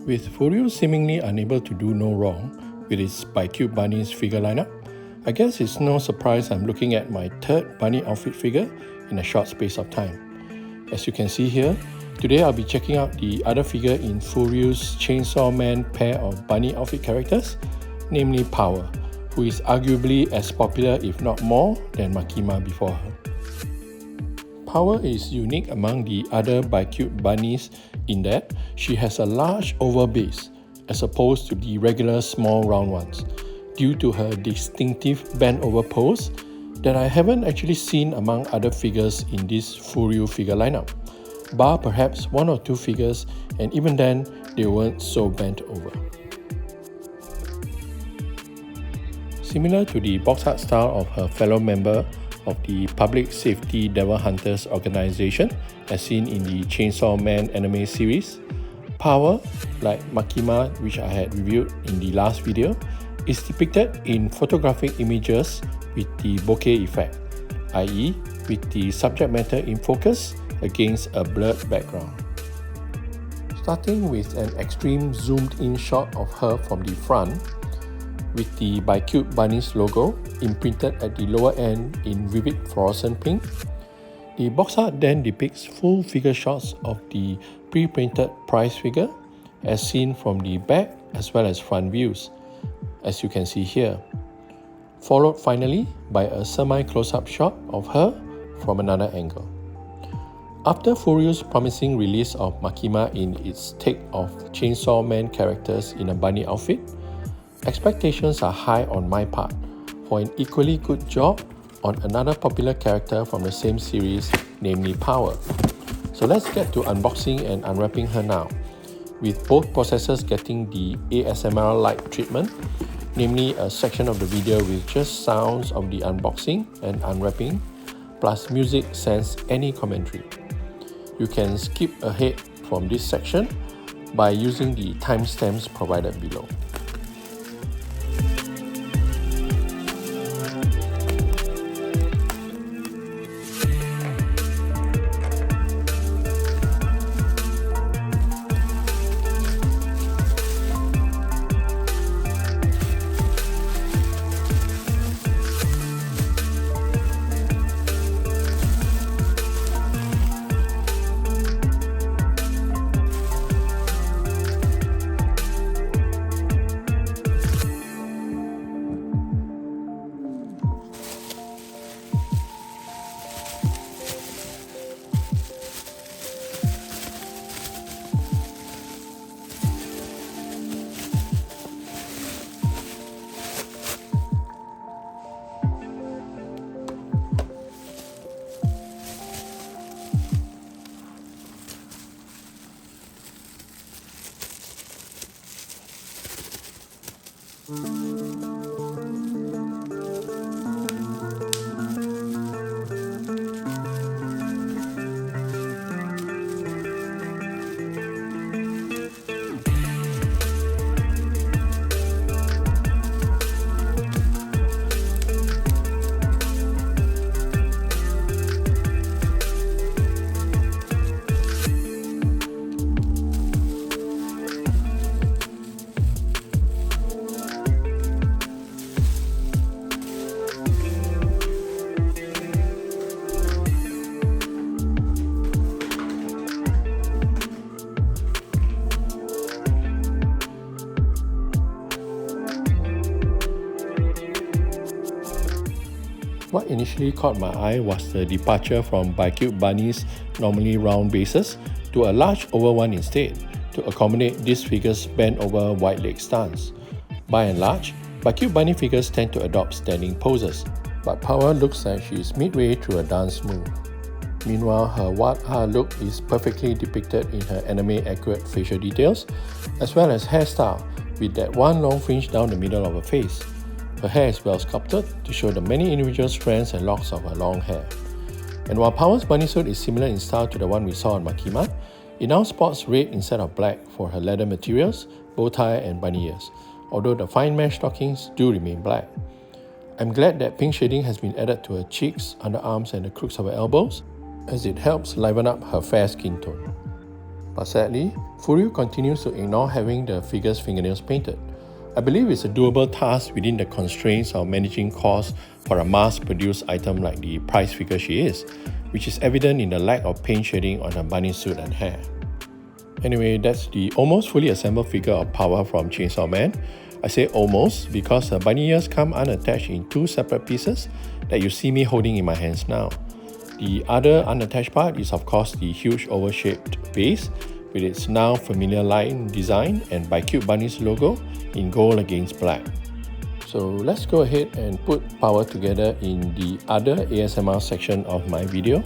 With FuRyu seemingly unable to do no wrong with its BiCute Bunnies figure lineup, I guess it's no surprise I'm looking at my third bunny outfit figure in a short space of time. As you can see here, today I'll be checking out the other figure in FuRyu's Chainsaw Man pair of bunny outfit characters, namely Power, who is arguably as popular if not more than Makima before her. Power is unique among the other BiCute bunnies in that she has a large oval base as opposed to the regular small round ones, due to her distinctive bent over pose that I haven't actually seen among other figures in this FuRyu figure lineup, bar perhaps one or two figures, and even then they weren't so bent over. Similar to the box art style of her fellow member of the Public Safety Devil Hunters organization as seen in the Chainsaw Man anime series, Power, like Makima, which I had reviewed in the last video, is depicted in photographic images with the bokeh effect, i.e. with the subject matter in focus against a blurred background. Starting with an extreme zoomed in shot of her from the front, with the BiCute Bunnies logo imprinted at the lower end in vivid fluorescent pink, the box art then depicts full figure shots of the pre-printed prize figure as seen from the back as well as front views, as you can see here, followed finally by a semi-close-up shot of her from another angle. After FuRyu's promising release of Makima in its take of Chainsaw Man characters in a bunny outfit, expectations are high on my part for an equally good job on another popular character from the same series, namely Power. So let's get to unboxing and unwrapping her now, with both processes getting the ASMR-like treatment, namely a section of the video with just sounds of the unboxing and unwrapping, plus music sans any commentary. You can skip ahead from this section by using the timestamps provided below. What initially caught my eye was the departure from BiCute Bunnies' normally round bases to a large oval one instead, to accommodate this figure's bent over wide leg stance. By and large, BiCute Bunny figures tend to adopt standing poses, but Power looks like she is midway through a dance move. Meanwhile, her what-ah look is perfectly depicted in her anime-accurate facial details, as well as hairstyle, with that one long fringe down the middle of her face. Her hair is well sculpted to show the many individual strands and locks of her long hair. And while Power's bunny suit is similar in style to the one we saw on Makima, it now sports red instead of black for her leather materials, bow tie and bunny ears, although the fine mesh stockings do remain black. I'm glad that pink shading has been added to her cheeks, underarms and the crooks of her elbows, as it helps liven up her fair skin tone. But sadly, FuRyu continues to ignore having the figure's fingernails painted. I believe it's a doable task within the constraints of managing costs for a mass-produced item like the prize figure she is, which is evident in the lack of paint shading on her bunny suit and hair. Anyway, that's the almost fully assembled figure of Power from Chainsaw Man. I say almost because her bunny ears come unattached in two separate pieces that you see me holding in my hands now. The other unattached part is of course the huge oval-shaped base with its now familiar line design and BiCute Bunnies logo in gold against black. So let's go ahead and put Power together in the other ASMR section of my video,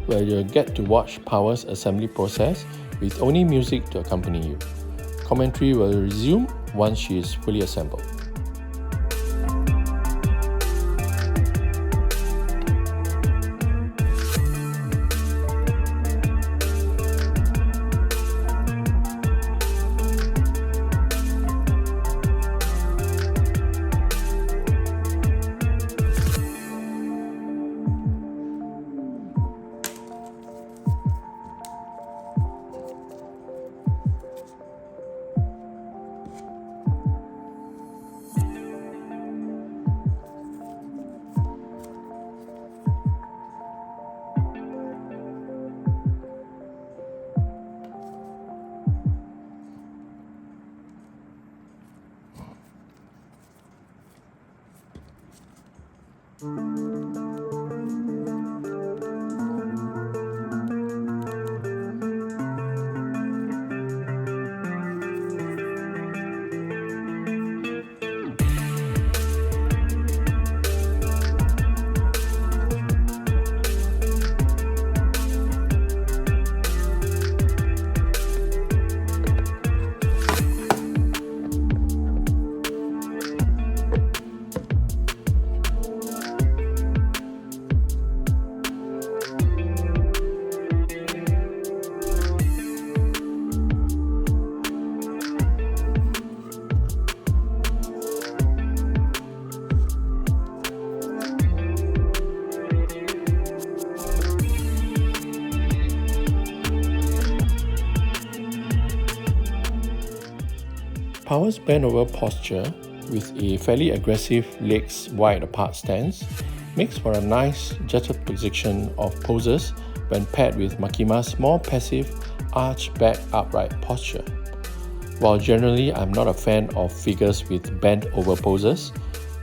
where you'll get to watch Power's assembly process with only music to accompany you. Commentary will resume once she is fully assembled. Power's bent over posture with a fairly aggressive legs wide apart stance makes for a nice juxtaposition of poses when paired with Makima's more passive arch back upright posture. While generally I'm not a fan of figures with bent over poses,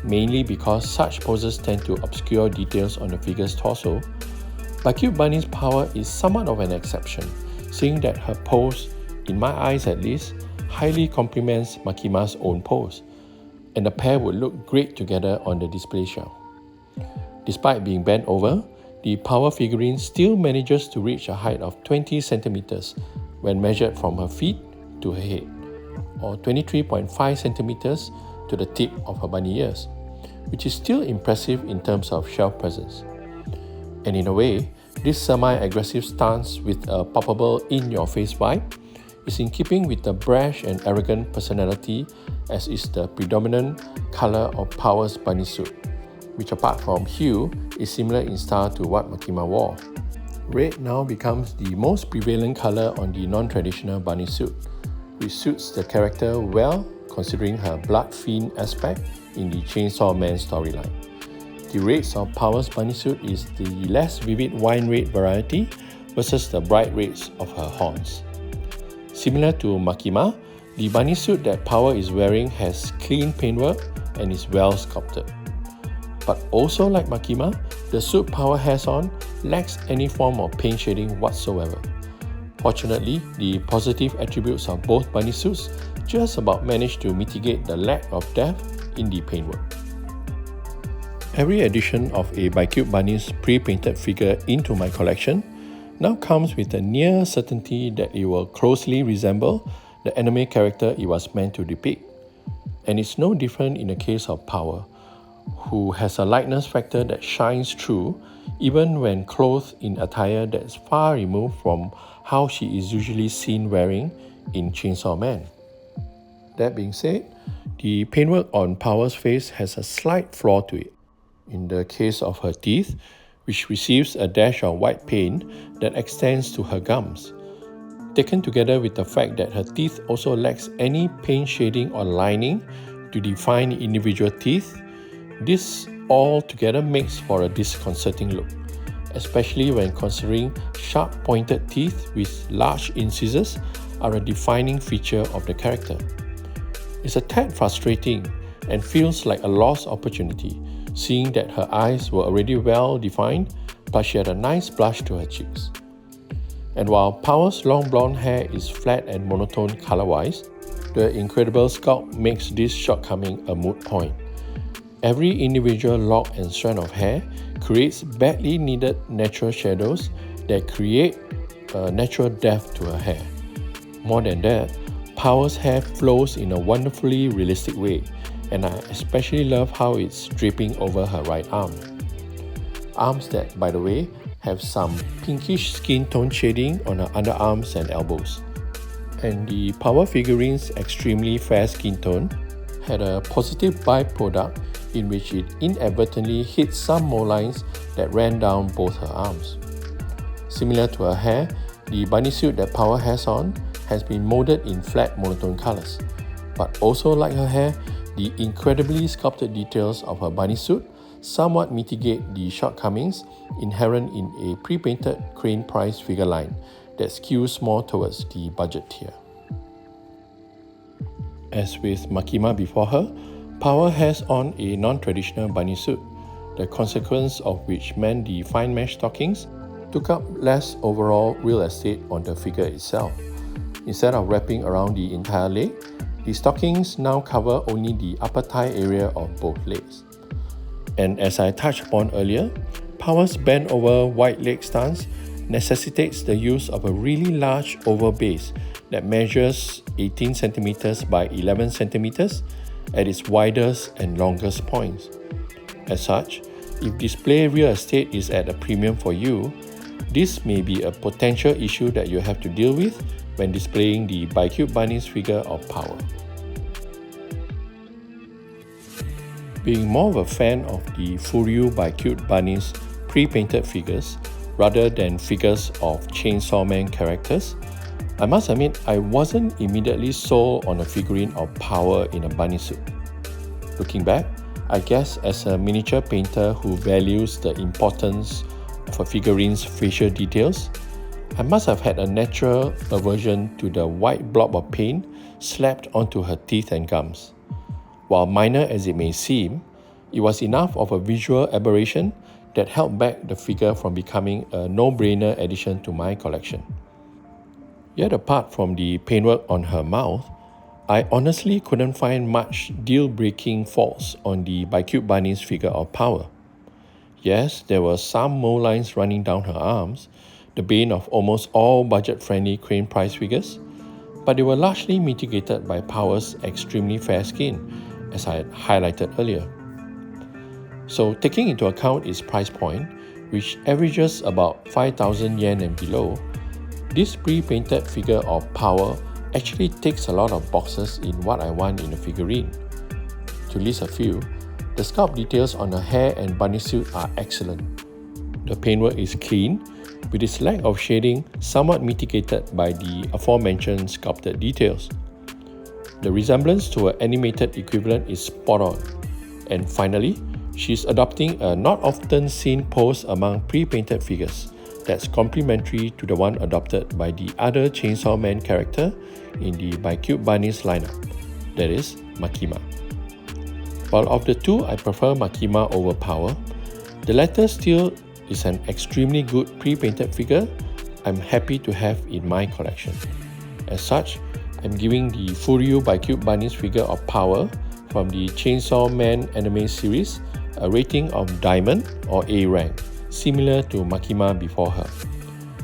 mainly because such poses tend to obscure details on the figure's torso, BiCute Bunnies Power is somewhat of an exception, seeing that her pose, in my eyes at least, highly complements Makima's own pose, and the pair would look great together on the display shelf. Despite being bent over, the Power figurine still manages to reach a height of 20 centimeters when measured from her feet to her head, or 23.5 centimeters to the tip of her bunny ears, which is still impressive in terms of shelf presence. And in a way, this semi-aggressive stance with a poppable in-your-face vibe is in keeping with the brash and arrogant personality as is the predominant color of Power's bunny suit, which apart from hue is similar in style to what Makima wore. Red now becomes the most prevalent color on the non-traditional bunny suit, which suits the character well considering her blood fiend aspect in the Chainsaw Man storyline. The reds of Power's bunny suit is the less vivid wine red variety versus the bright reds of her horns. Similar to Makima, the bunny suit that Power is wearing has clean paintwork and is well sculpted. But also like Makima, the suit Power has on lacks any form of paint shading whatsoever. Fortunately, the positive attributes of both bunny suits just about manage to mitigate the lack of depth in the paintwork. Every edition of a BiCute Bunnies pre-painted figure into my collection now comes with a near certainty that it will closely resemble the anime character it was meant to depict. And it's no different in the case of Power, who has a likeness factor that shines through even when clothed in attire that's far removed from how she is usually seen wearing in Chainsaw Man. That being said, the paintwork on Power's face has a slight flaw to it. In the case of her teeth, which receives a dash of white paint that extends to her gums. Taken together with the fact that her teeth also lacks any paint shading or lining to define individual teeth, this all together makes for a disconcerting look, especially when considering sharp pointed teeth with large incisors are a defining feature of the character. It's a tad frustrating and feels like a lost opportunity, seeing that her eyes were already well defined, plus she had a nice blush to her cheeks. And while Power's long blonde hair is flat and monotone color-wise, the incredible sculpt makes this shortcoming a moot point. Every individual lock and strand of hair creates badly needed natural shadows that create a natural depth to her hair. More than that, Power's hair flows in a wonderfully realistic way, and I especially love how it's draping over her right arm. Arms that, by the way, have some pinkish skin tone shading on her underarms and elbows. And the Power figurine's extremely fair skin tone had a positive byproduct in which it inadvertently hit some mole lines that ran down both her arms. Similar to her hair, the bunny suit that Power has on has been molded in flat monotone colors. But also like her hair, the incredibly sculpted details of her bunny suit somewhat mitigate the shortcomings inherent in a pre-painted crane price figure line that skews more towards the budget tier. As with Makima before her, Power has on a non-traditional bunny suit, the consequence of which meant the fine mesh stockings took up less overall real estate on the figure itself. Instead of wrapping around the entire leg, the stockings now cover only the upper thigh area of both legs. And as I touched upon earlier, Power's bent over wide leg stance necessitates the use of a really large oval base that measures 18 cm by 11 cm at its widest and longest points. As such, if display real estate is at a premium for you, this may be a potential issue that you have to deal with when displaying the BiCute Bunnies figure of Power. Being more of a fan of the FuRyu BiCute Bunnies pre-painted figures rather than figures of Chainsaw Man characters, I must admit I wasn't immediately sold on a figurine of Power in a bunny suit. Looking back, I guess as a miniature painter who values the importance of a figurine's facial details, I must have had a natural aversion to the white blob of paint slapped onto her teeth and gums. While minor as it may seem, it was enough of a visual aberration that held back the figure from becoming a no-brainer addition to my collection. Yet apart from the paintwork on her mouth, I honestly couldn't find much deal-breaking faults on the BiCute Bunnies figure of Power. Yes, there were some mole lines running down her arms, the bane of almost all budget-friendly crane price figures, but they were largely mitigated by Power's extremely fair skin, as I had highlighted earlier. So taking into account its price point, which averages about 5,000 yen and below, this pre-painted figure of Power actually ticks a lot of boxes in what I want in a figurine. To list a few, the sculpt details on her hair and bunny suit are excellent. The paintwork is clean, with its lack of shading somewhat mitigated by the aforementioned sculpted details. The resemblance to her animated equivalent is spot on. And finally, she's adopting a not often seen pose among pre-painted figures that's complementary to the one adopted by the other Chainsaw Man character in the BiCute Bunnies lineup, that is, Makima. While of the two I prefer Makima over Power, the latter still is an extremely good pre-painted figure I'm happy to have in my collection. As such, I'm giving the FuRyu BiCute Bunnies figure of Power from the Chainsaw Man anime series a rating of Diamond or A rank, similar to Makima before her.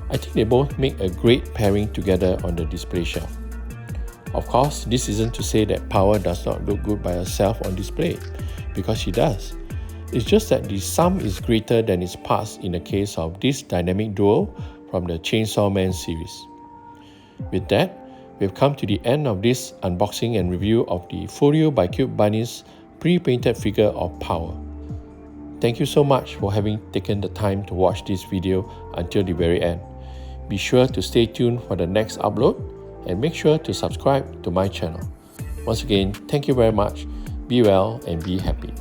I think they both make a great pairing together on the display shelf. Of course, this isn't to say that Power does not look good by herself on display, because she does. It's just that the sum is greater than its parts in the case of this dynamic duo from the Chainsaw Man series. With that, we've come to the end of this unboxing and review of the FuRyu BiCute Bunnies pre-painted figure of Power. Thank you so much for having taken the time to watch this video until the very end. Be sure to stay tuned for the next upload and make sure to subscribe to my channel. Once again, thank you very much. Be well and be happy.